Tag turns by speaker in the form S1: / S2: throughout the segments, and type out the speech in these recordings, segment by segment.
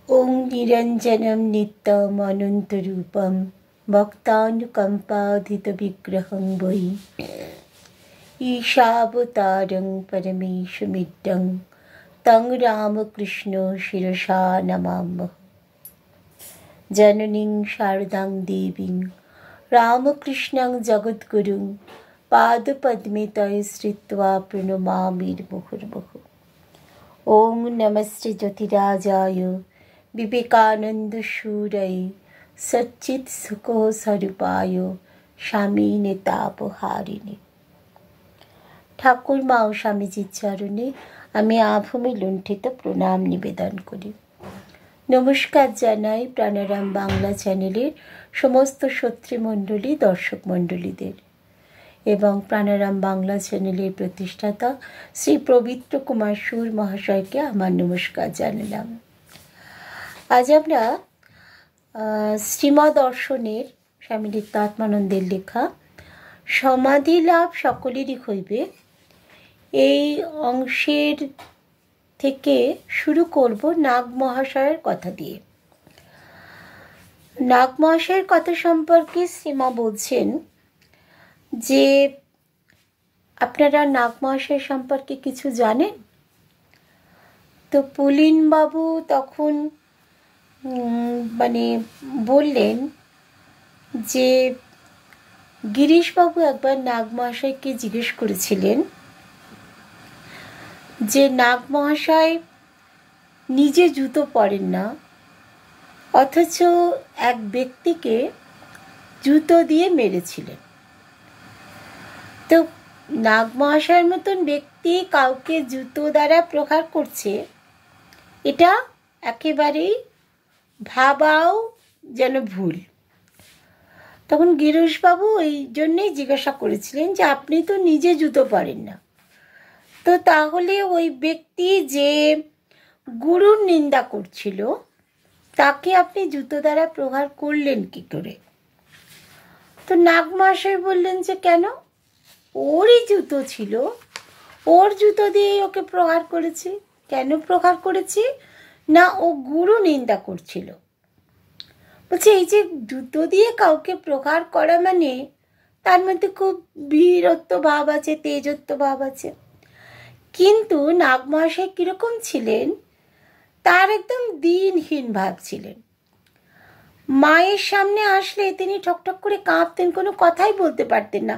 S1: ओं निरञ्जनं नित्यम् अनन्तरूपं भक्तानुकम्पाधितविग्रहं वै ईशावतारं परमेशमिड्डं तं रामकृष्ण शिरसा नमामः। जननीं शारदां देवीं रामकृष्णं जगद्गुरुं पादपद्मे तये श्रित्वा प्रणमामि मुहुर्मुहुः। ओं नमस्ते ज्योतिराजाय विवेकानन्दसूरये सच्चित्सुखस्वरूपाय स्वामिने तापहारिणे। ঠাকুর মা ও স্বামীজির চরণে আমি আভূমি লুণ্ঠিত প্রণাম নিবেদন করি। নমস্কার জানাই প্রাণারাম বাংলা চ্যানেলের সমস্ত শ্রোতৃমণ্ডলী দর্শক মণ্ডলীদের এবং প্রাণারাম বাংলা চ্যানেলের প্রতিষ্ঠাতা শ্রী পবিত্র কুমার সুর মহাশয়কে আমার নমস্কার জানালাম। আজ আমরা শ্রীমদ দর্শনের স্বামী নিত্যাত্মানন্দের লেখা সমাধি লাভ সকলেরই হইবে এই অংশের থেকে শুরু করব নাগ মহাশয়ের কথা দিয়ে। নাগ মহাশয়ের কথা সম্পর্কে শ্রীমা বলছেন যে আপনারা নাগ মহাশয় সম্পর্কে কিছু জানেন? তো পুলিনবাবু তখন বললেন যে গিরিশবাবু একবার নাগ মহাশয়কে জিজ্ঞেস করেছিলেন যে নাগ মহাশয় নিজে জুতো পরেন না, অথচ এক ব্যক্তিকে জুতো দিয়ে মেরেছিলেন। তো নাগ মহাশয়ের মতন ব্যক্তি কাউকে জুতো দ্বারা প্রহার করছে, এটা একেবারেই ভাবাও যেন ভুল। তখন গিরিশবাবু এই জন্যেই জিজ্ঞাসা করেছিলেন যে আপনি তো নিজে জুতো পরেন না, তো তাহলে ওই ব্যক্তি যে গুরুর নিন্দা করছিল তাকে আপনি জুতো দ্বারা প্রহার করলেন কি করে? তো নাগ মহাশয় বললেন যে কেন, ওরই জুতো ছিল, ওর জুতো দিয়েই ওকে প্রহার করেছি। কেন প্রহার করেছি না, ও গুরু নিন্দা করছিল। বলছে এই যে জুতো দিয়ে কাউকে প্রহার করা মানে তার মধ্যে খুব বীরত্ব ভাব আছে, তেজত্ব ভাব আছে। কিন্তু নাগ মহাশয় কিরকম ছিলেন, তার একদম দিনহীন ভাব ছিলেন। মায়ের সামনে আসলে তিনি ঠকঠক করে কাঁপতেন, কোনো কথাই বলতে পারতেন না,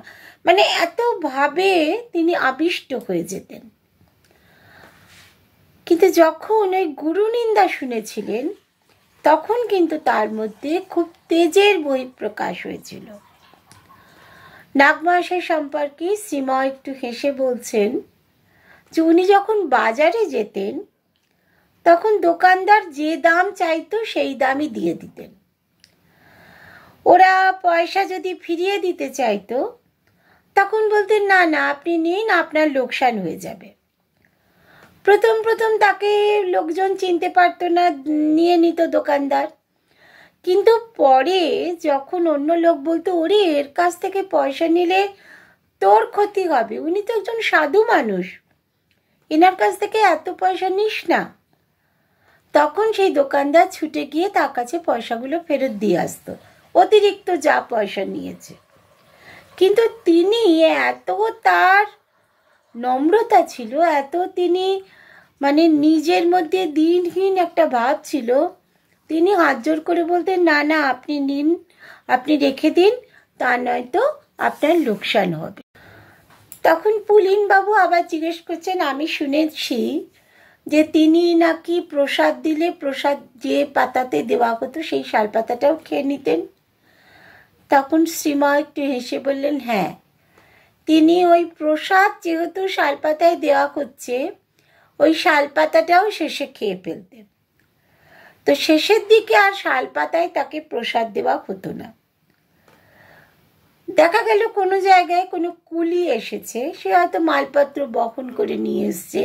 S1: এত ভাবে তিনি আবিষ্ট হয়ে যেতেন। কিন্তু যখন ওই গুরু নিন্দা শুনেছিলেন তখন কিন্তু তার মধ্যে খুব তেজের বহিঃপ্রকাশ হয়েছিল। নাগ মহাশয় সম্পর্কে শ্রীমা একটু হেসে বলছেন যে উনি যখন বাজারে যেতেন তখন দোকানদার যে দাম চাইতো সেই দামই দিয়ে দিতেন। ওরা পয়সা যদি ফিরিয়ে দিতে চাইতো তখন বলতেন না না আপনি নিন, আপনার লোকসান হয়ে যাবে। প্রথম প্রথম তাকে লোকজন চিনতে পারতো না, নিয়ে নিত দোকানদার। কিন্তু পরে যখন অন্য লোক বলতো ওরে এর কাছ থেকে পয়সা নিলে তোর ক্ষতি হবে, উনি তো একজন সাধু মানুষ, এনার কাছ থেকে এত পয়সা নিস না, তখন সেই দোকানদার ছুটে গিয়ে তার কাছে পয়সাগুলো ফেরত দিয়ে আসতো, অতিরিক্ত যা পয়সা নিয়েছে। কিন্তু তিনি এত তার নম্রতা ছিল, এত তিনি নিজের মধ্যে দিনহীন একটা ভাব ছিল, তিনি হাত জোর করে বলতেন না না আপনি নিন, আপনি রেখে দিন, তা নয়তো আপনার লোকসান হবে। তখন পুলিনবাবু আবার জিজ্ঞেস করছেন আমি শুনেছি যে তিনি নাকি প্রসাদ দিলে প্রসাদ যে পাতাতে দেওয়া হতো সেই শাল পাতাটাও খেয়ে নিতেন। তখন শ্রীমা একটু হেসে বললেন হ্যাঁ, তিনি ওই প্রসাদ যেহেতু শালপাতায় দেওয়া হচ্ছে ওই শালপাতাটাও শেষে খেয়ে ফেলতেন। তো শেষের দিকে আর শালপাতায় তাকে প্রসাদ দেওয়া হতো না। দেখা গেল কোনো জায়গায় কোনো কুলি এসেছে, সে হয়তো মালপত্র বহন করে নিয়ে এসছে,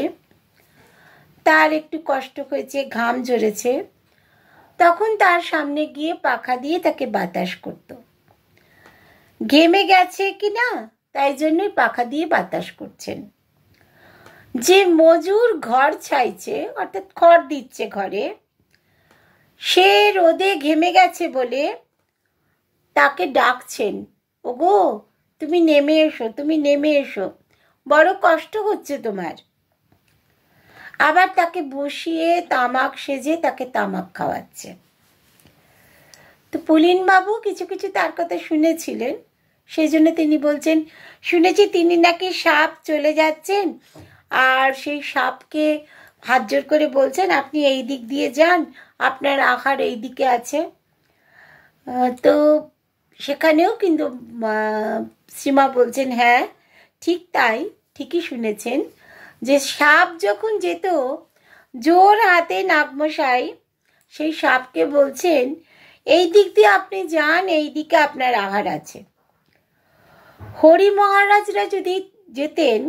S1: তার একটু কষ্ট হয়েছে, ঘাম ঝরেছে, তখন তার সামনে গিয়ে পাখা দিয়ে তাকে বাতাস করত। ঘেমে গেছে কি না তাই জন্যই পাখা দিয়ে বাতাস করছেন। যে মজুর ঘর ছাইছে অর্থাৎ খড় দিচ্ছে ঘরে, সে রোদে ঘেমে গেছে বলে তাকে ডাকছেন, ওগো তুমি নেমে এসো, তুমি নেমে এসো, বড় কষ্ট হচ্ছে তোমার। আবার তাকে বসিয়ে তামাক সেজে তাকে তামাক খাওয়াচ্ছে। তো পুলিনবাবু কিছু কিছু তার কথা শুনেছিলেন, সেই জন্য তিনি বলছেন, শুনেছি তিনি নাকি সাপ চলে যাচ্ছেন, আর সেই সাপকে হাত জোর করে বলছেন আপনি এই দিক দিয়ে যান, আপনার আহার এই দিকে আছে। তো সেখানেও কিন্তু সীমা বলছেন হ্যাঁ ঠিক তাই, ঠিকই শুনেছেন, যে সাপ যখন যেত জোর হাতে নাগমশাই সেই সাপকে বলছেন এই দিক দিয়ে আপনি যান, এই দিকে আপনার আহার আছে। হরি মহারাজরা যদি যেতেন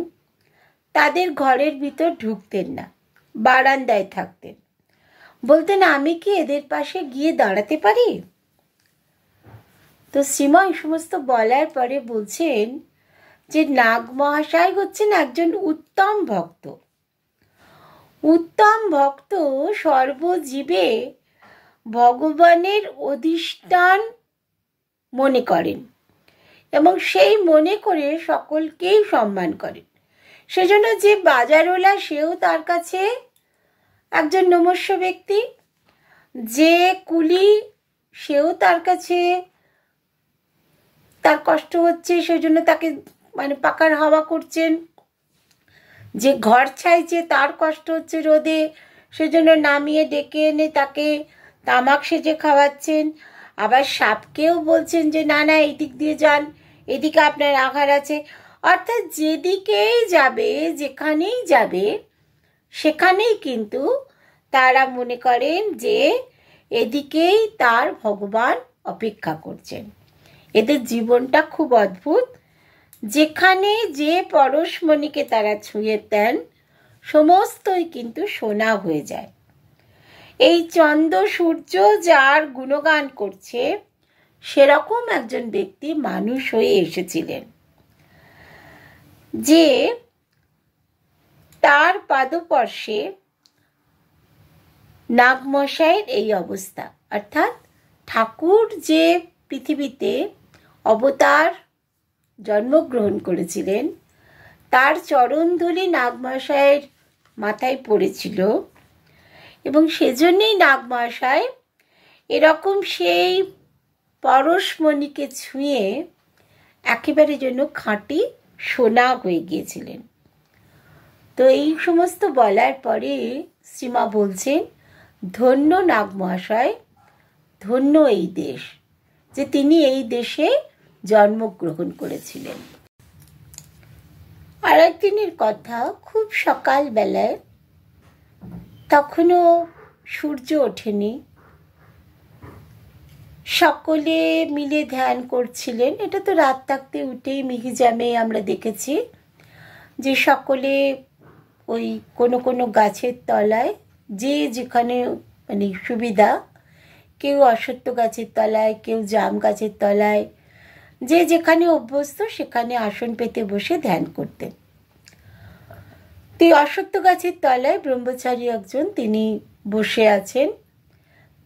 S1: তাদের ঘরের ভিতর ঢুকতেন না, বারান্দায় থাকতেন, বলতেন আমি কি এদের পাশে গিয়ে দাঁড়াতে পারি? তো শ্রীমা এই সমস্ত বলার পরে বলছেন যে নাগ মহাশয় হচ্ছেন একজন উত্তম ভক্ত। উত্তম ভক্ত সর্বজীবে ভগবানের অধিষ্ঠান মনে করেন এবং সেই মনে করে সকলকেই সম্মান করেন। সেজন্য যে বাজারওয়ালা সেও তার কাছে একজন নমস্য ব্যক্তি, যে কুলি সেও তার কাছে, তার কষ্ট হচ্ছে সেজন্য তাকে মানে পাকার হাওয়া করছেন, যে ঘর ছাইছে তার কষ্ট হচ্ছে রোদে সেজন্য নামিয়ে ডেকে এনে তাকে তামাক সেজে খাওয়াচ্ছেন। আবার সাপকেও বলছেন যে না না এই দিক দিয়ে যান, এদিকে আপনার আহার আছে। অর্থাৎ যেদিকেই যাবে, যেখানেই যাবে, সেখানেই কিন্তু তারা মনে করেন যে এদিকেই তার ভগবান অপেক্ষা করছেন। এদের জীবনটা খুব অদ্ভুত। যেখানে যে পরশমণিকে তারা ছুঁয়ে দেন সমস্তই কিন্তু সোনা হয়ে যায়। এই চন্দ্র সূর্য যার গুণগান করছে সেরকম একজন ব্যক্তি মানুষ হয়ে এসেছিলেন, যে তার পাদস্পর্শে নাগমশাইয়ের এই অবস্থা। অর্থাৎ ঠাকুর যে পৃথিবীতে অবতার জন্মগ্রহণ করেছিলেন তার চরণধূলি নাগমশাইয়ের মাথায় পড়েছিল এবং সেজন্যই নাগমশাই এরকম সেই পরশমণিকে ছুঁয়ে একেবারে যেন খাঁটি সোনা হয়ে গিয়েছিলেন। তো এই সমস্ত বলার পরে শ্রীমা বলছেন ধন্য নাগমহাশয়, ধন্য এই দেশ, যে তিনি এই দেশে জন্মগ্রহণ করেছিলেন। আর একদিনের কথা, খুব সকালবেলায়, তখনও সূর্য ওঠেনি, সকলে মিলে ধ্যান করছিলেন। এটা তো রাত থাকতে উঠেই মিহিজামে আমরা দেখেছি যে সকলে ওই কোনো কোনো গাছের তলায়, যে যেখানে মানে সুবিধা, কেউ অশ্বত্থ গাছের তলায়, কেউ জাম গাছের তলায়, যে যেখানে অভ্যস্ত সেখানে আসন পেতে বসে ধ্যান করতেন। তো অশ্বত্থ গাছের তলায় ব্রহ্মচারী একজন তিনি বসে আছেন,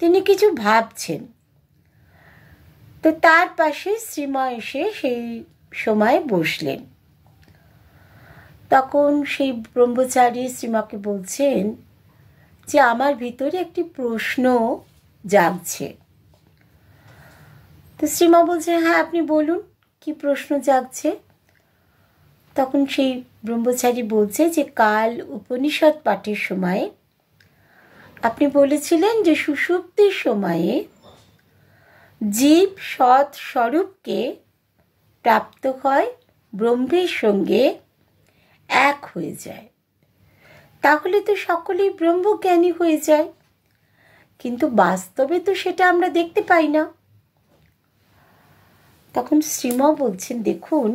S1: তিনি কিছু ভাবছেন। তো তার পাশে শ্রীমা এসে সেই সময় বসলেন। তখন সেই ব্রহ্মচারী শ্রীমাকে বলছেন যে আমার ভিতরে একটি প্রশ্ন জাগছে। তো শ্রীমা বলছে হ্যাঁ আপনি বলুন কি প্রশ্ন জাগছে। তখন সেই ব্রহ্মচারী বলছে যে কাল উপনিষদ পাঠের সময় আপনি বলেছিলেন যে সুষুপ্তির সময়ে জীব সৎ স্বরূপকে প্রাপ্ত হয়, ব্রহ্মের সঙ্গে এক হয়ে যায়, তাহলে তো সকলেই ব্রহ্মজ্ঞানী হয়ে যায়, কিন্তু বাস্তবে তো সেটা আমরা দেখতে পাই না। তখন শ্রীমা বলছেন দেখুন,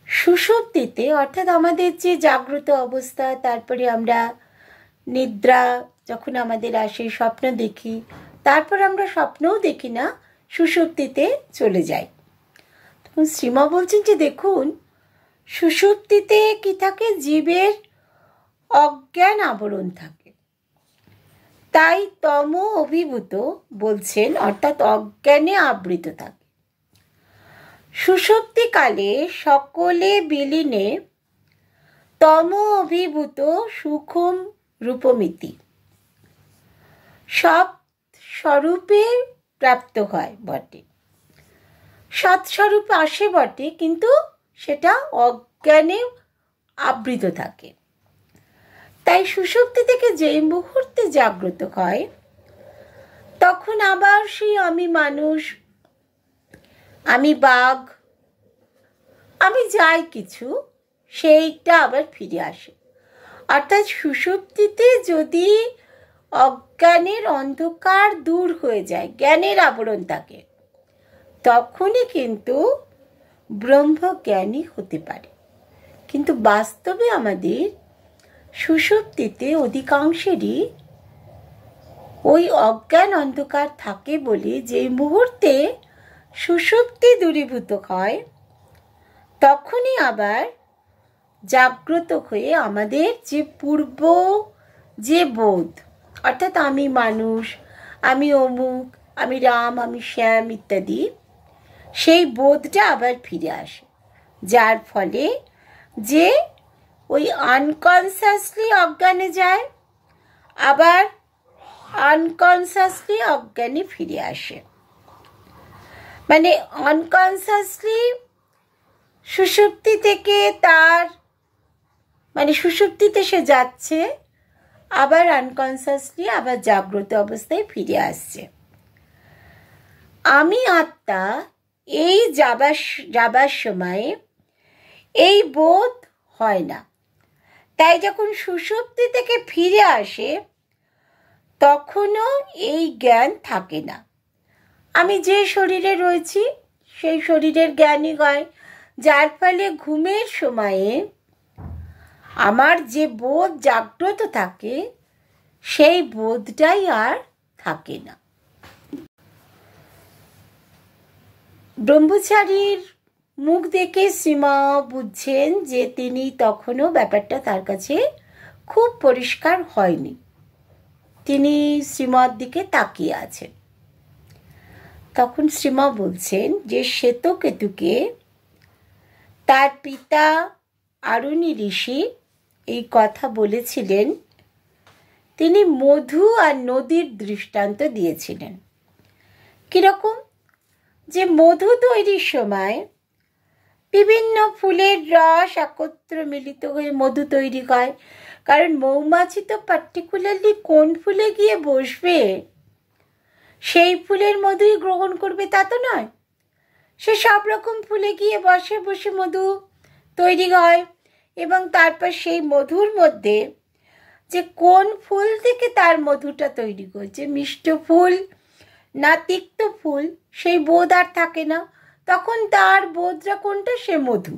S1: সুষুপ্তিতে অর্থাৎ আমাদের যে জাগ্রত অবস্থা, তারপরে আমরা নিদ্রা যখন আমাদের আসে, স্বপ্ন দেখি, তারপর আমরা স্বপ্নও দেখি না, সুষুপ্তিতে চলে যাই। তখন শ্রীমা বলছেন যে দেখুন, সুষুপ্তিতে কি থাকে, জীবের অজ্ঞান আবরণ থাকে, তাই তম অভিভূত বলছেন, অর্থাৎ অজ্ঞানে আবৃত থাকে। সুষুপ্তিকালে সকলে বিলীনে তম অভিভূত সুখম রূপমিতি, সব স্বরূপে প্রাপ্ত হয় বটে, সৎস্বরূপ আসে বটে, কিন্তু সেটা অজ্ঞানে আবৃত থাকে। তাই সুষুপ্তি থেকে যেই মুহূর্তে জাগ্রত হয়, তখন আবার সেই আমি মানুষ, আমি বাঘ, আমি যাই কিছু, সেইটা আবার ফিরে আসে। অর্থাৎ সুষুপ্তিতে যদি অজ্ঞানের অন্ধকার দূর হয়ে যায়, জ্ঞানের আবরণ থাকে, তখনই কিন্তু ব্রহ্মজ্ঞানী হতে পারে। কিন্তু বাস্তবে আমাদের সুষুপ্তিতে অধিকাংশেরই ওই অজ্ঞান অন্ধকার থাকে বলে যে মুহূর্তে সুষুপ্তি দূরীভূত হয়, তখনই আবার জাগ্রত হয়ে আমাদের যে পূর্ব যে বোধ, অর্থাৎ আমি মানুষ, আমি অমুক, আমি রাম, আমি শ্যাম ইত্যাদি, সেই বোধটা আবার ফিরে আসে, যার ফলে যে ওই আনকনসিয়াসলি অজ্ঞানে যায়, আবার আনকনসিয়াসলি অজ্ঞানে ফিরে আসে। মানে আনকনসিয়াসলি সুষুপ্তি থেকে তার মানে সুষুপ্তিতে সে যাচ্ছে, আবার আনকনসিয়াসলি আবার জাগ্রত অবস্থায় ফিরে আসছে। আমি আত্মা এই যাবার সময়ে এই বোধ হয় না। তাই যখন সুষুপ্তি থেকে ফিরে আসে, তখনও এই জ্ঞান থাকে না। আমি যে শরীরে রয়েছি সেই শরীরের জ্ঞানই হয়, যার ফলে ঘুমের সময়ে আমার যে বোধ জাগ্রত থাকে, সেই বোধটাই আর থাকে না। ব্রহ্মচারীর মুখ দেখে শ্রীমা বুঝছেন যে তিনি তখনও ব্যাপারটা তার কাছে খুব পরিষ্কার হয়নি। তিনি শ্রীমার দিকে তাকিয়ে আছেন। তখন শ্রীমা বলছেন যে শ্বেতকেতুকে তার পিতা আরুণী ঋষি এই কথা বলেছিলেন, তিনি মধু আর নদীর দৃষ্টান্ত দিয়েছিলেন। কিরকম? যে মধু তৈরির সময় বিভিন্ন ফুলের রস একত্র মিলিত হয়ে মধু তৈরি হয়। কারণ মৌমাছি তো পার্টিকুলারলি কোন ফুলে গিয়ে বসবে, সেই ফুলের মধুই গ্রহণ করবে তা তো নয়। সে সব রকম ফুলে গিয়ে বসে বসে মধু তৈরি হয়, এবং তারপর সেই মধুর মধ্যে যে কোন ফুল থেকে তার মধুটা তৈরি করছে, মিষ্ট ফুল না তিক্ত ফুল, সেই বোধ আর থাকে না। তখন তার বোধটা কোনটা? সে মধু।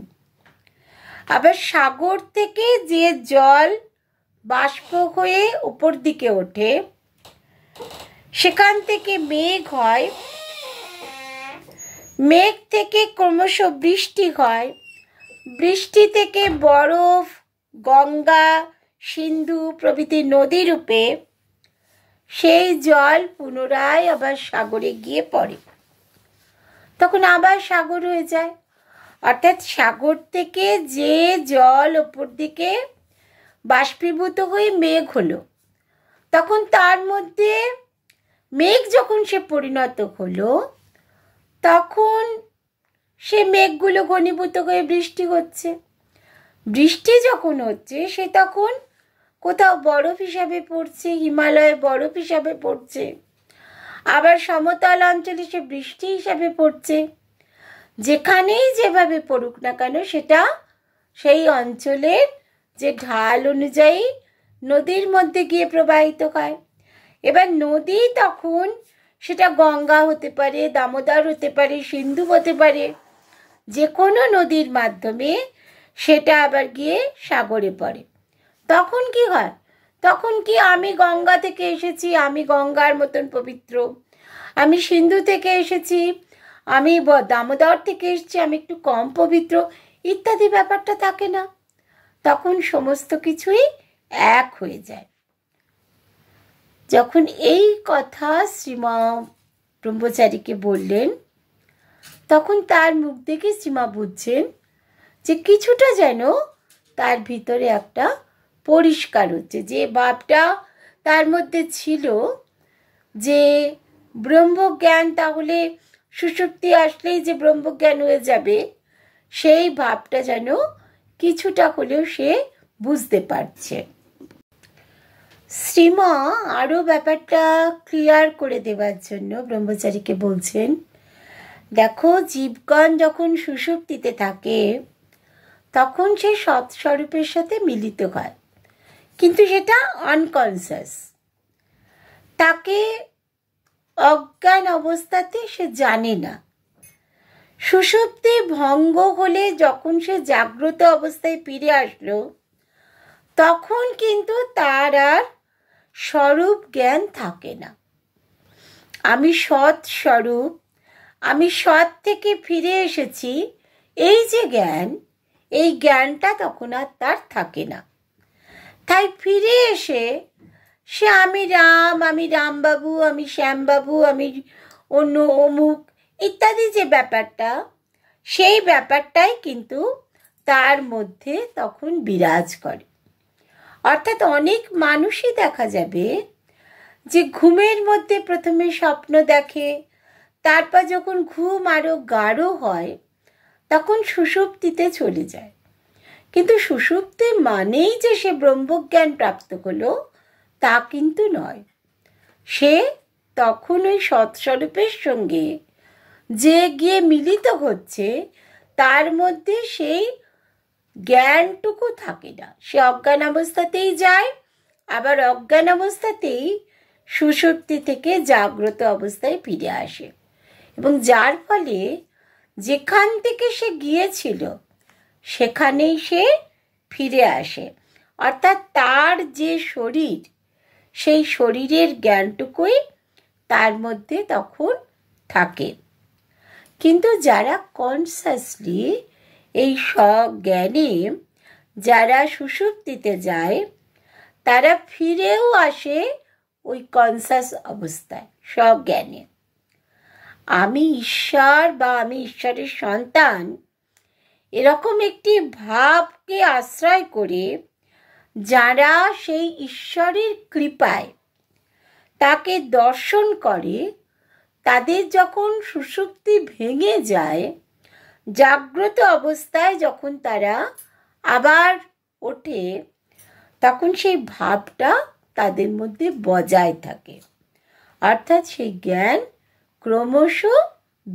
S1: আবার সাগর থেকে যে জল বাষ্প হয়ে উপর দিকে ওঠে, সেখান থেকে মেঘ হয়, মেঘ থেকে ক্রমশ বৃষ্টি হয়, বৃষ্টি থেকে বরফ, গঙ্গা, সিন্ধু প্রভৃতি নদী রূপে সেই জল পুনরায় আবার সাগরে গিয়ে পড়ে, তখন আবার সাগর হয়ে যায়। অর্থাৎ সাগর থেকে যে জল ওপর দিকে বাষ্পীভূত হয়ে মেঘ হলো, তখন তার মধ্যে মেঘ যখন সে পরিণত হলো, তখন সে মেঘগুলো ঘনীভূত হয়ে বৃষ্টি হচ্ছে। বৃষ্টি যখন হচ্ছে, সে তখন কোথাও বরফ হিসাবে পড়ছে, হিমালয়ে বরফ হিসাবে পড়ছে, আবার সমতল অঞ্চলে সে বৃষ্টি হিসাবে পড়ছে। যেখানেই যেভাবে পড়ুক না কেন, সেটা সেই অঞ্চলের যে ঢাল অনুযায়ী নদীর মধ্যে গিয়ে প্রবাহিত হয়। এবার নদী তখন সেটা গঙ্গা হতে পারে, দামোদর হতে পারে, সিন্ধু হতে পারে, যে কোনো নদীর মাধ্যমে সেটা আবার গিয়ে সাগরে পড়ে। তখন কি হয়? তখন কি আমি গঙ্গা থেকে এসেছি, আমি গঙ্গার মতন পবিত্র, আমি সিন্ধু থেকে এসেছি, আমি দামোদর থেকে এসেছি, আমি একটু কম পবিত্র ইত্যাদি ব্যাপারটা থাকে না। তখন সমস্ত কিছুই এক হয়ে যায়। যখন এই কথা শ্রীমা ব্রহ্মচারীকে বললেন, তখন তার মুখ দেখে শ্রীমা বুঝছেন যে কিছুটা যেন তার ভিতরে একটা পরিষ্কার হচ্ছে, যে ভাবটা তার মধ্যে ছিল যে ব্রহ্মজ্ঞান তাহলে সুষুপ্তি আসলেই যে ব্রহ্মজ্ঞান হয়ে যাবে, সেই ভাবটা যেন কিছুটা হলেও সে বুঝতে পারছে। শ্রীমা আরও ব্যাপারটা ক্লিয়ার করে দেওয়ার জন্য ব্রহ্মচারীকে বলছেন, দেখো, জীবগণ যখন সুষুপ্তিতে থাকে তখন সে সৎস্বরূপের সাথে মিলিত হয়, কিন্তু সেটা আনকনসিয়াস। তাকে অজ্ঞান অবস্থাতে সে জানে না। সুষুপ্তি ভঙ্গ হলে যখন সে জাগ্রত অবস্থায় ফিরে আসলো, তখন কিন্তু তার আর স্বরূপ জ্ঞান থাকে না। আমি সৎ স্বরূপ, আমি সৎ থেকে ফিরে এসেছি, এই যে জ্ঞান, এই জ্ঞানটা তখন আর তার থাকে না। তাই ফিরে এসে সে আমি রাম, আমি রামবাবু, আমি শ্যামবাবু, আমি অন্য অমুক ইত্যাদি যে ব্যাপারটা, সেই ব্যাপারটাই কিন্তু তার মধ্যে তখন বিরাজ করে। অর্থাৎ অনেক মানুষই দেখা যাবে যে ঘুমের মধ্যে প্রথমে স্বপ্ন দেখে, তারপর যখন ঘুম আরও গাঢ় হয় তখন সুষুপ্তিতে চলে যায়। কিন্তু সুষুপ্তি মানেই যে সে ব্রহ্মজ্ঞান প্রাপ্ত হলো তা কিন্তু নয়। সে তখন ওই সৎস্বরূপের সঙ্গে যে গিয়ে মিলিত হচ্ছে, তার মধ্যে সেই জ্ঞানটুকু থাকে না। সে অজ্ঞান অবস্থাতেই যায়, আবার অজ্ঞান অবস্থাতেই সুষুপ্তি থেকে জাগ্রত অবস্থায় ফিরে আসে, এবং যার ফলে যেখান থেকে সে গিয়েছিল সেখানেই সে ফিরে আসে। অর্থাৎ তার যে শরীর, সেই শরীরের জ্ঞানটুকুই তার মধ্যে তখন থাকে। কিন্তু যারা কনসাসলি এই স্বজ্ঞানে যারা সুষুপ্তিতে যায়, তারা ফিরেও আসে ওই কনসাস অবস্থায়, স্বজ্ঞানে। আমি ঈশ্বর বা আমি ঈশ্বরের সন্তান, এরকম একটি ভাবকে আশ্রয় করে যারা সেই ঈশ্বরের কৃপায় তাকে দর্শন করে, তাদের যখন সুষুপ্তি ভেঙে যায়, জাগ্রত অবস্থায় যখন তারা আবার ওঠে, তখন সেই ভাবটা তাদের মধ্যে বজায় থাকে। অর্থাৎ সেই জ্ঞান ক্রমশ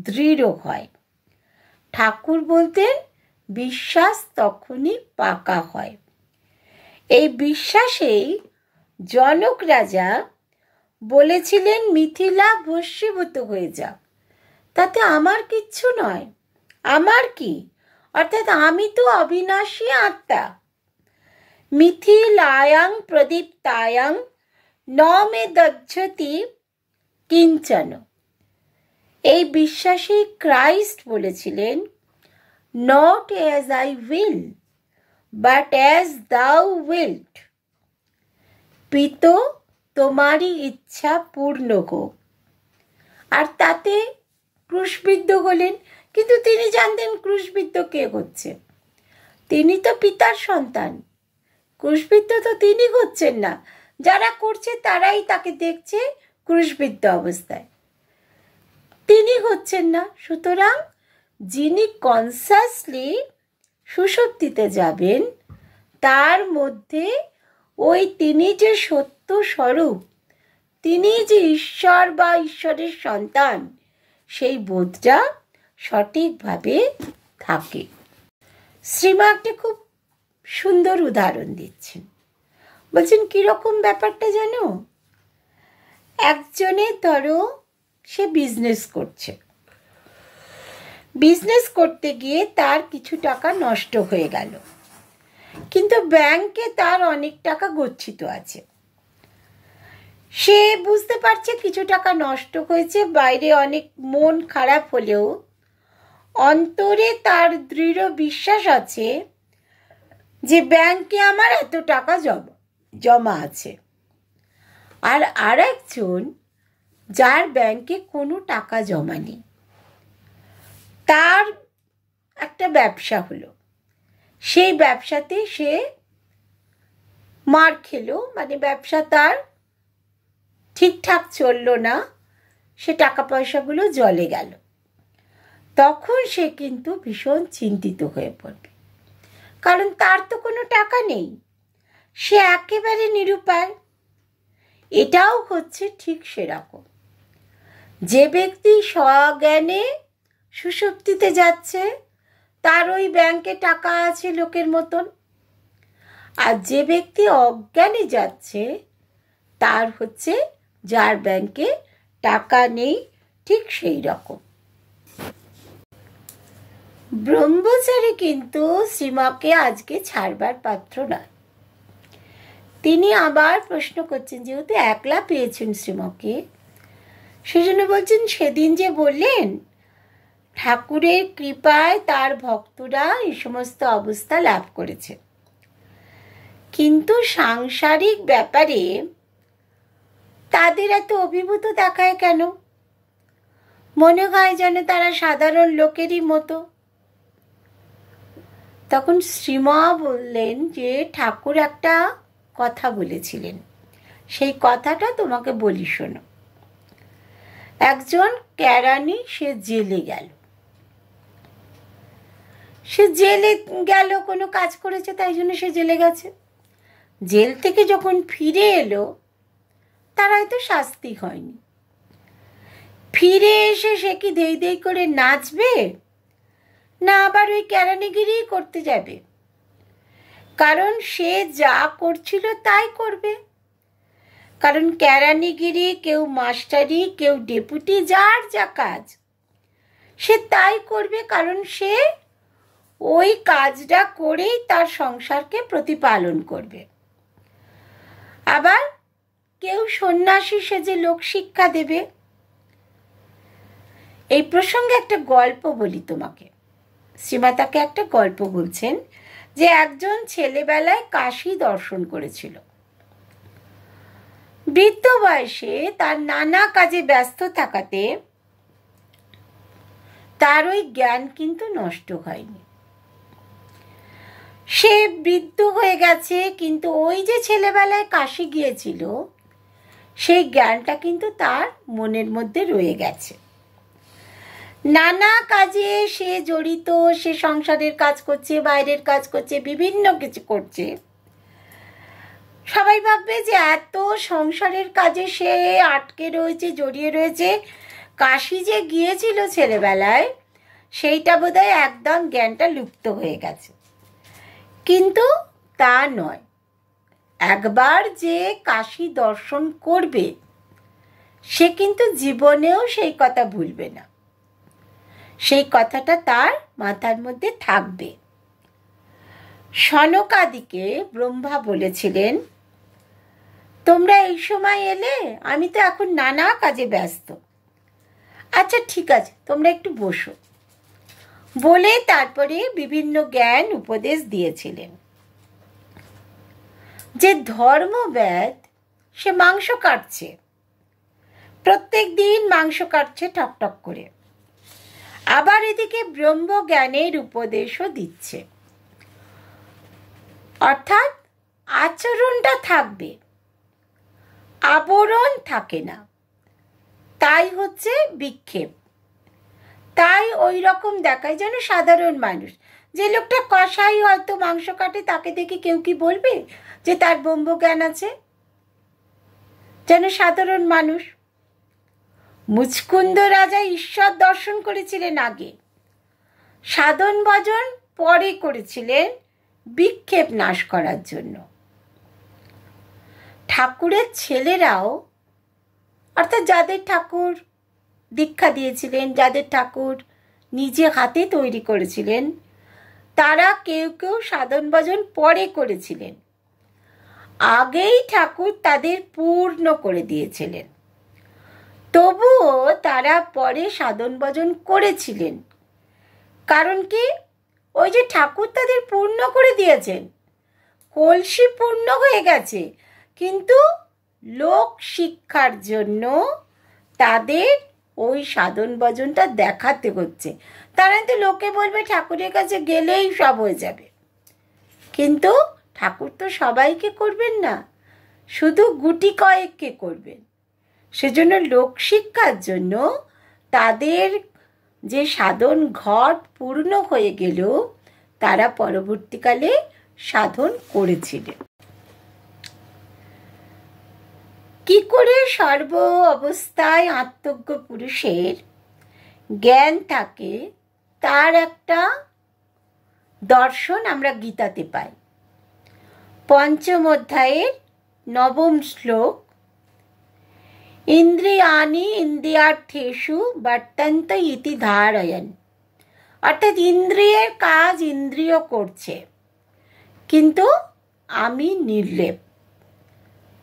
S1: দৃঢ় হয়। ঠাকুর বলতেন, বিশ্বাস তখনই পাকা হয়। এই বিশ্বাসেই জনক রাজা বলেছিলেন, মিথিলা ভস্মীভূত হয়ে যাক, তাতে আমার কিচ্ছু নয়, আমার কি? অর্থাৎ আমি তো অবিনাশী আত্মা। মিথিলায়াং প্রদীপ্তায়াং ন মে দজ্জতি কিঞ্চন। এই বিশ্বাসেই ক্রাইস্ট বলেছিলেন, not as I will but as দাও উইল্ট। পিত, তোমারই ইচ্ছা পূর্ণ হোক। আর তাতে ক্রুশবিদ্ধ হলেন, কিন্তু তিনি জানতেন ক্রুশবিদ্ধ কে হচ্ছে। তিনি তো পিতার সন্তান, ক্রুশবিদ্ধ তো তিনি হচ্ছেন না, যারা করছে তারাই তাকে দেখছে ক্রুশবিদ্ধ অবস্থায়, তিনি হচ্ছেন না। সুতরাং যিনি কনসাসলি সুষুপ্তিতে যাবেন, তার মধ্যে ওই তিনি যে সত্য স্বরূপ, তিনি যে ঈশ্বর বা ঈশ্বরের সন্তান, সেই বোধটা সঠিকভাবে থাকে। শ্রীমা একটা খুব সুন্দর উদাহরণ দিচ্ছেন। বলছেন, কীরকম ব্যাপারটা জানো? একজনের ধরো সে বিজনেস করছে, বিজনেস করতে গিয়ে তার কিছু টাকা নষ্ট হয়ে গেল, কিন্তু ব্যাংকে তার অনেক টাকা গচ্ছিত আছে। সে বুঝতে পারছে কিছু টাকা নষ্ট হয়েছে, বাইরে অনেক মন খারাপ হলেও অন্তরে তার দৃঢ় বিশ্বাস আছে যে ব্যাংকে আমার এত টাকা জমা আছে। আর একজন যার ব্যাংকে কোনো টাকা জমা নেই, তার একটা ব্যবসা হলো, সেই ব্যবসাতে সে মার খেলো, মানে ব্যবসা তার ঠিকঠাক চললো না, সে টাকা পয়সাগুলো জলে গেল। তখন সে কিন্তু ভীষণ চিন্তিত হয়ে পড়বে, কারণ তার তো কোনো টাকা নেই, সে একেবারে নিরুপায়। এটাও হচ্ছে ঠিক সেরকম, যে ব্যক্তি সজ্ঞানে সুষুপ্তিতে যাচ্ছে তার ওই ব্যাংকে টাকা আছে লোকের মতন, আর যে ব্যক্তি অজ্ঞানে যাচ্ছে তার হচ্ছে যার ব্যাংকে টাকা নেই, ঠিক সেই রকম। ব্রহ্মচারী কিন্তু শ্রীমাকে আজকে ছাড়বার পাত্র নয়। তিনি আবার প্রশ্ন করছেন, যেহেতু একলা পেয়েছেন শ্রীমাকে, সেজন্য বলছেন সেদিন যে বললেন ঠাকুরের কৃপায় তার ভক্তরা এই সমস্ত অবস্থা লাভ করেছে, কিন্তু সাংসারিক ব্যাপারে তাদের এত অভিভূত দেখায় কেন? মনে হয় যেন তারা সাধারণ লোকেরই মতো। তখন শ্রীমা বললেন যে ঠাকুর একটা কথা বলেছিলেন, সেই কথাটা তোমাকে বলি শোনো। একজন কেরানি সে জেলে গেল, সে জেলে গেল, কোনো কাজ করেছে তাই জন্য সে জেলে গেছে। জেল থেকে যখন ফিরে এলো তার হয়তো শাস্তি হয়নি, ফিরে এসে সে কি দেই দেই করে নাচবে, না আবার ওই কেরানিগিরি করতে যাবে? কারণ সে যা করছিল তাই করবে, কারণ কেরানিগিরি, কেউ মাস্টারি, কেউ ডেপুটি, যার যা কাজ সে তাই করবে, কারণ সে ওই কাজটা করেই তার সংসারকে প্রতিপালন করবে। আবার কেউ সন্ন্যাসী সেজে লোক শিক্ষা দেবে। এই প্রসঙ্গে একটা গল্প বলি তোমাকে। শ্রীমা তাকে একটা গল্প বলছেন যে একজন ছেলেবেলায় কাশী দর্শন করেছিল। বৃদ্ধ বয়সে তার নানা কাজে ব্যস্ত থাকাতে তার ওই জ্ঞান কিন্তু নষ্ট হয়নি। সে বৃদ্ধ হয়ে গেছে, কিন্তু ওই যে ছেলেবেলায় কাশী গিয়েছিল সেই জ্ঞানটা কিন্তু তার মনের মধ্যে রয়ে গেছে। নানা কাজে সে জড়িত, সে সংসারের কাজ করছে, বাইরের কাজ করছে, বিভিন্ন কিছু করছে। সবাই ভাববে যে এত সংসারের কাজে সে আটকে রয়েছে, জড়িয়ে রয়েছে, কাশী যে গিয়েছিল ছেলেবেলায় সেইটা বোধহয় একদম জ্ঞানটা লুপ্ত হয়ে গেছে। কিন্তু তা নয়, একবার যে কাশী দর্শন করবে সে কিন্তু জীবনেও সেই কথা ভুলবে না, সেই কথাটা তার মাথার মধ্যে থাকবে। সনকাদিকে ব্রহ্মা বলেছিলেন, তোমরা এই সময় এলে, আমি তো এখন নানা কাজে ব্যস্ত, আচ্ছা ঠিক আছে তোমরা একটু বসো, বলে তারপরে বিভিন্ন জ্ঞান উপদেশ দিয়েছিলেন। যে ধর্মব্যাদ সে মাংস কাটছে, প্রত্যেক দিন মাংস কাটছে ঠকঠক করে, আবার এদিকে ব্রহ্মজ্ঞানের উপদেশও দিচ্ছে। অর্থাৎ আচরণটা থাকবে, আবরণ থাকে না, তাই হচ্ছে বিক্ষেপ। তাই ওই রকম দেখায় যেন সাধারণ মানুষ। যে লোকটা কসাই হয়তো মাংস কাটে তাকে দেখে কেউ কি বলবে যে তার ব্রহ্মজ্ঞান আছে? যেন সাধারণ মানুষ। মুচকুন্দ রাজা ঈশ্বর দর্শন করেছিলেন আগে, সাধন ভজন পরে করেছিলেন বিক্ষেপ নাশ করার জন্য। ঠাকুরের ছেলেরাও, অর্থাৎ যাদের ঠাকুর দীক্ষা দিয়েছিলেন, যাদের ঠাকুর নিজে হাতে তৈরি করেছিলেন, তারা কেউ কেউ সাধন ভজন পরে করেছিলেন, আগেই ঠাকুর তাদের পূর্ণ করে দিয়েছিলেন। তবুও তারা পরে সাধন ভজন করেছিলেন, কারণ কি, ওই যে ঠাকুর তাদের পূর্ণ করে দিয়েছেন, কলসি পূর্ণ হয়ে গেছে, কিন্তু লোক শিক্ষার জন্য তাদের ওই সাধন ভজনটা দেখাতে হচ্ছে। তারা তো লোকে বলবে ঠাকুরের কাছে গেলেই সব হয়ে যাবে, কিন্তু ঠাকুর তো সবাইকে করবেন না, শুধু গুটি কয়েককে করবেন। সেজন্য লোকশিক্ষার জন্য তাদের যে সাধন ঘট পূর্ণ হয়ে গেল, তারা পরবর্তীকালে সাধন করেছিলেন। কি করে সর্ব অবস্থায় আত্মজ্ঞ পুরুষের জ্ঞান থাকে, তার একটা দর্শন আমরা গীতাতে পাই। পঞ্চম অধ্যায়ের 9 শ্লোক, ইন্দ্রিয়াণি ইন্দ্রিয়ার্থেষু বর্তন্ত ইতি ধারয়ন। অর্থাৎ ইন্দ্রিয়ের কাজ ইন্দ্রিয় করছে, কিন্তু আমি নির্লেপ,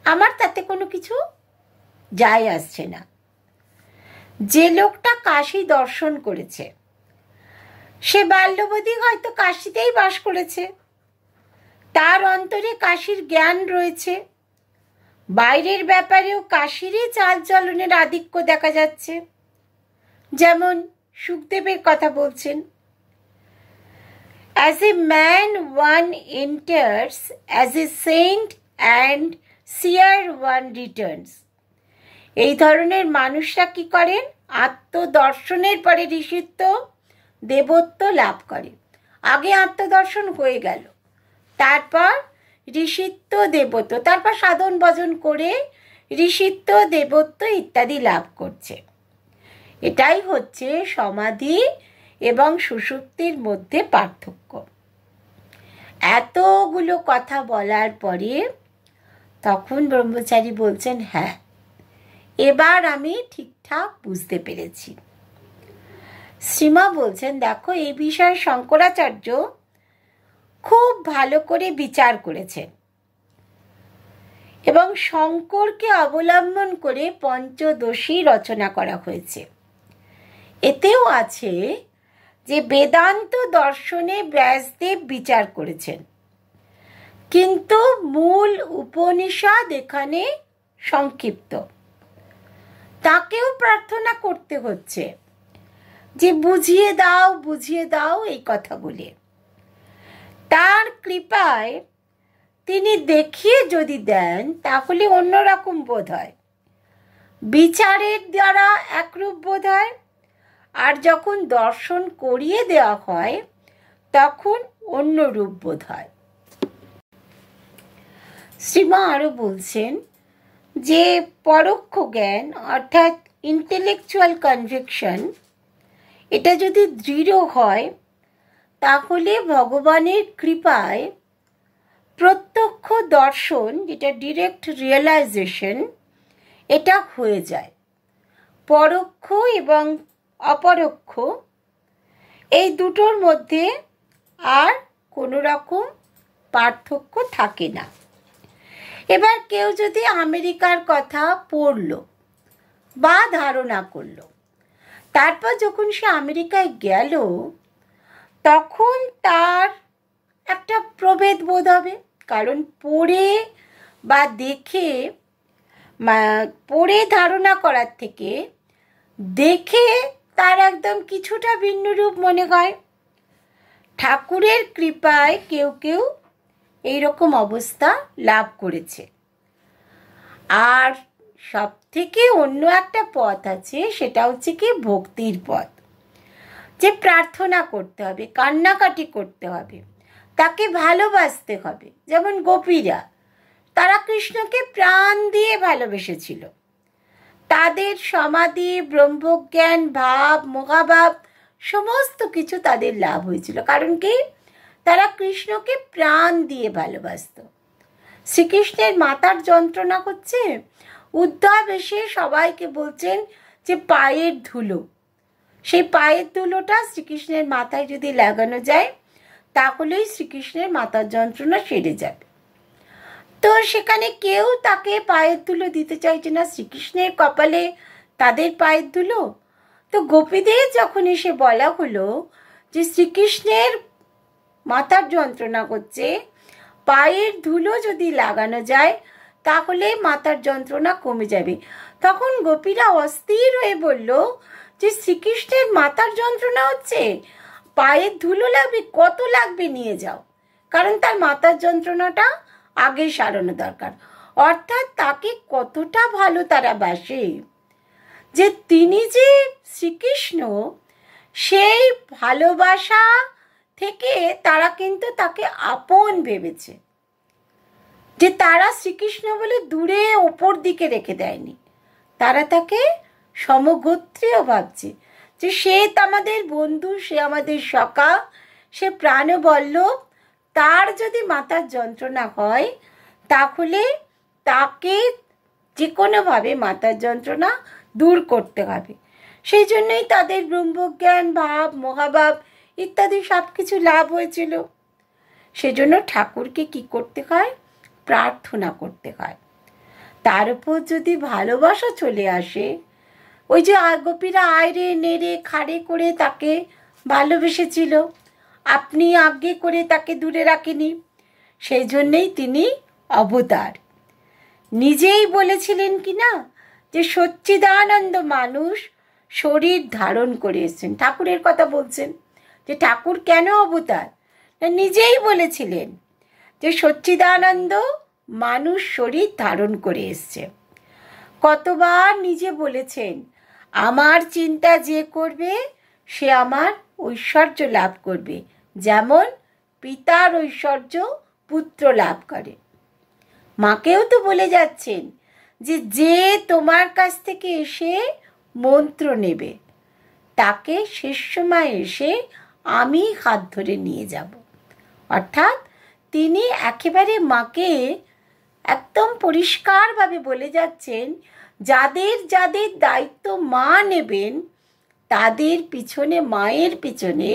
S1: আমার তাতে কোনো কিছু যায় আসছে না। যে লোকটা কাশী দর্শন করেছে, সে বাল্যবধি হয়তো কাশীতেই বাস করেছে, তার অন্তরে কাশীর জ্ঞান রয়েছে, বাইরের ব্যাপারেও কাশীরই চালচলনের আধিক্য দেখা যাচ্ছে। যেমন সুখদেবের কথা বলছেন, As a man one enters, as a saint and seer one returns. এই ধরনের মানুষরা কি করেন? আত্মদর্শনের পরে ঋষিত্ব দেবত্ব লাভ করে। আগে আত্মদর্শন হয়ে গেল, তারপর ঋষিত্ব দেবত্ব, তারপর সাধন ভজন করে ঋষিত্ব দেবত্ব ইত্যাদি লাভ করছে। এটাই হচ্ছে সমাধি এবং সুষুপ্তির মধ্যে পার্থক্য। এতগুলো কথা বলার পরে তখন ব্রহ্মচারী বলছেন, হ্যাঁ, এবার আমি ঠিকঠাক বুঝতে পেরেছি। শ্রীমা বলছেন, দেখো, এই বিষয়ে শঙ্করাচার্য খুব ভালো করে বিচার করেছেন এবং শঙ্করকে অবলম্বন করে পঞ্চদশী রচনা করা হয়েছে। এতেও আছে যে বেদান্ত দর্শনে ব্যাসদেব বিচার করেছেন, কিন্তু মূল উপনিষদ এখানে সংক্ষিপ্ত। তাকেও প্রার্থনা করতে হচ্ছে যে বুঝিয়ে দাও, বুঝিয়ে দাও এই কথা বলে। তার কৃপায় তিনি দেখিয়ে যদি দেন তাহলে অন্যরকম বোধ হয়, বিচারের দ্বারা একরূপ বোধ হয়, আর যখন দর্শন করিয়ে দেওয়া হয় তখন অন্য রূপ বোধ হয়। শ্রীমা আরও বলছেন যে পরোক্ষ জ্ঞান অর্থাৎ ইন্টেলেকচুয়াল কনভিকশন, এটা যদি দৃঢ় হয় তাহলে ভগবানের কৃপায় প্রত্যক্ষ দর্শন, যেটা ডিরেক্ট রিয়েলাইজেশন, এটা হয়ে যায়। পরোক্ষ এবং অপরোক্ষ এই দুটোর মধ্যে আর কোনো রকম পার্থক্য থাকে না। এবার কেউ যদি আমেরিকার কথা পড়ল বা ধারণা করলো, তারপর যখন সে আমেরিকায় গেল তখন তার একটা প্রভেদ বোধ হবে, কারণ পড়ে বা দেখে, পড়ে ধারণা করার থেকে দেখে তার একদম কিছুটা ভিন্ন রূপ মনে হয়। ঠাকুরের কৃপায় কেউ কেউ এইরকম অবস্থা লাভ করেছে। আর সব থেকে অন্য একটা পথ আছে, সেটা হচ্ছে কি ভক্তির পথ, যে প্রার্থনা করতে হবে, কান্নাকাটি করতে হবে, তাকে ভালোবাসতে হবে। যেমন গোপীরা, তারা কৃষ্ণকে প্রাণ দিয়ে ভালোবেসেছিল, তাদের সমাধি, ব্রহ্মজ্ঞান, ভাব, মহাভাব সমস্ত কিছু তাদের লাভ হয়েছিল। কারণ কি? তারা কৃষ্ণকে প্রাণ দিয়ে ভালোবাসত। শ্রীকৃষ্ণের মাথার যন্ত্রণা হচ্ছে, উদ্ধব এসে সবাইকে বলছেন যে পায়ের ধুলো, সেই পায়ের ধুলোটা শ্রীকৃষ্ণের মাথায় যদি লাগানো যায় তাহলেই শ্রীকৃষ্ণের মাথার যন্ত্রণা সেরে যাবে। তো সেখানে কেউ তাকে পায়ের ধুলো দিতে চাইছে না, শ্রীকৃষ্ণের কপালে তাদের পায়ের ধুলো। তো গোপীদের যখন এসে বলা হলো যে শ্রীকৃষ্ণের মাথার যন্ত্রণা করছে, পায়ের ধুলো যদি লাগানো যায় তাহলে মাথার যন্ত্রণা কমে যাবে। তখন গোপীরা অস্থির হয়ে বলল যে শ্রীকৃষ্ণের মাথার যন্ত্রণা হচ্ছে, পায়ের ধুলো লাগবে, কত লাগবে নিয়ে যাও, কারণ তার মাথার যন্ত্রণাটা আগে সারানো দরকার। অর্থাৎ তাকে কতটা ভালো তারা বাসে, যে তিনি যে শ্রীকৃষ্ণ, সেই ভালোবাসা থেকে তারা কিন্তু তাকে আপন ভেবেছে, যে তারা শ্রীকৃষ্ণ বলে দূরে ওপর দিকে রেখে দেয়নি, তারা তাকে সমগোত্রীয় ভাবছে, যে সে আমাদের বন্ধু, সে আমাদের সখা, সে প্রাণবল্লভ। তার যদি মাথার যন্ত্রণা হয় তাহলে তাকে যে কোনোভাবে মাথার যন্ত্রণা দূর করতে হবে। সেই জন্যই তাদের ব্রহ্মজ্ঞান ভাব, মহাভাব ইত্যাদি সব কিছু লাভ হয়েছিল। সেজন্য ঠাকুরকে কি করতে হয়? প্রার্থনা করতে হয়। তার উপর যদি ভালোবাসা চলে আসে, ওই যে গোপীরা আয়রে নেড়ে খাড়ে করে তাকে ভালোবেসেছিল, আপনি আজ্ঞে করে তাকে দূরে রাখেনি, সেই জন্যেই তিনি অবতার। নিজেই বলেছিলেন কি না, যে সচ্চিদানন্দ মানুষ শরীর ধারণ করে এসেছেন। ঠাকুরের কথা বলছেন, যে ঠাকুর কেন অবতার, নিজেই বলেছিলেন যে সচ্চিদানন্দ মানুষ শরীর ধারণ করে এসছে। কতবার নিজে বলেছেন, আমার চিন্তা যে করবে সে আমার ঐশ্বর্য লাভ করবে, যেমন পিতার ঐশ্বর্য পুত্র লাভ করে। মাকেও তো বলে যাচ্ছেন যে যে তোমার কাছ থেকে এসে মন্ত্র নেবে তাকে শেষ সময় এসে আমি হাত ধরে নিয়ে যাব। অর্থাৎ তিনি একেবারে মাকে একদম পরিষ্কারভাবে বলে যাচ্ছেন, যাদের যাদের দায়িত্ব মা নেবেন তাদের পিছনে, মায়ের পিছনে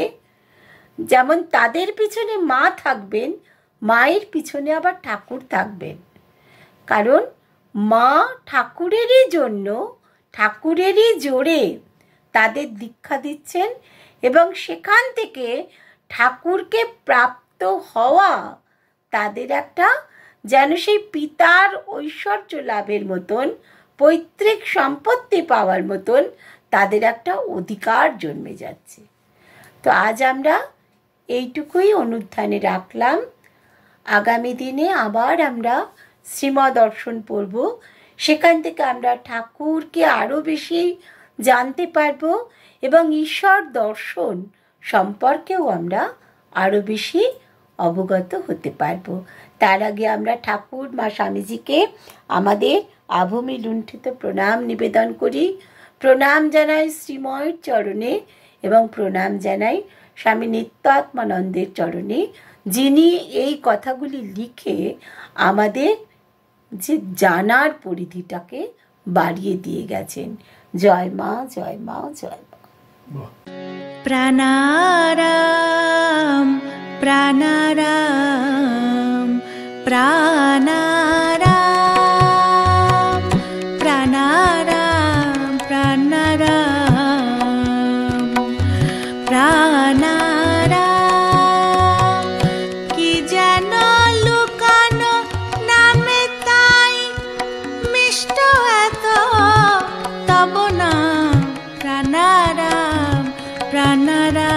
S1: যেমন তাদের পিছনে মা থাকবেন, মায়ের পিছনে আবার ঠাকুর থাকবেন। কারণ মা ঠাকুরেরই জন্য, ঠাকুরেরই জোরে তাদের দীক্ষা দিচ্ছেন, এবং সেখান থেকে ঠাকুরকে প্রাপ্ত হওয়া তাদের একটা যেন সেই পিতার ঐশ্বর্য লাভের মতন, পৈতৃক সম্পত্তি পাওয়ার মতন তাদের একটা অধিকার জন্মে যাচ্ছে। তো আজ আমরা এইটুকুই অনুধ্যানে রাখলাম। আগামী দিনে আবার আমরা শ্রীমদর্শন পড়ব, সেখান থেকে আমরা ঠাকুরকে আরও বেশি জানতে পারবো এবং ঈশ্বর দর্শন সম্পর্কেও আমরা আরও বেশি অবগত হতে পারবো। তার আগে আমরা ঠাকুর মা স্বামীজিকে আমাদের আভূমি লুণ্ঠিত প্রণাম নিবেদন করি। প্রণাম জানাই শ্রীময়ের চরণে এবং প্রণাম জানাই স্বামী নিত্যাত্মানন্দের চরণে, যিনি এই কথাগুলি লিখে আমাদের যে জানার পরিধিটাকে বাড়িয়ে দিয়ে গেছেন। জয় মা, জয় মা, জয় মা।
S2: প্রাণারাম প্রাণারাম প্রাণারাম প্রাণারাম প্রাণারাম প্রাণারাম, কি যেন লুকানো নামে তাই মিষ্ট এত তব নাম। প্রাণারাম প্রাণারাম।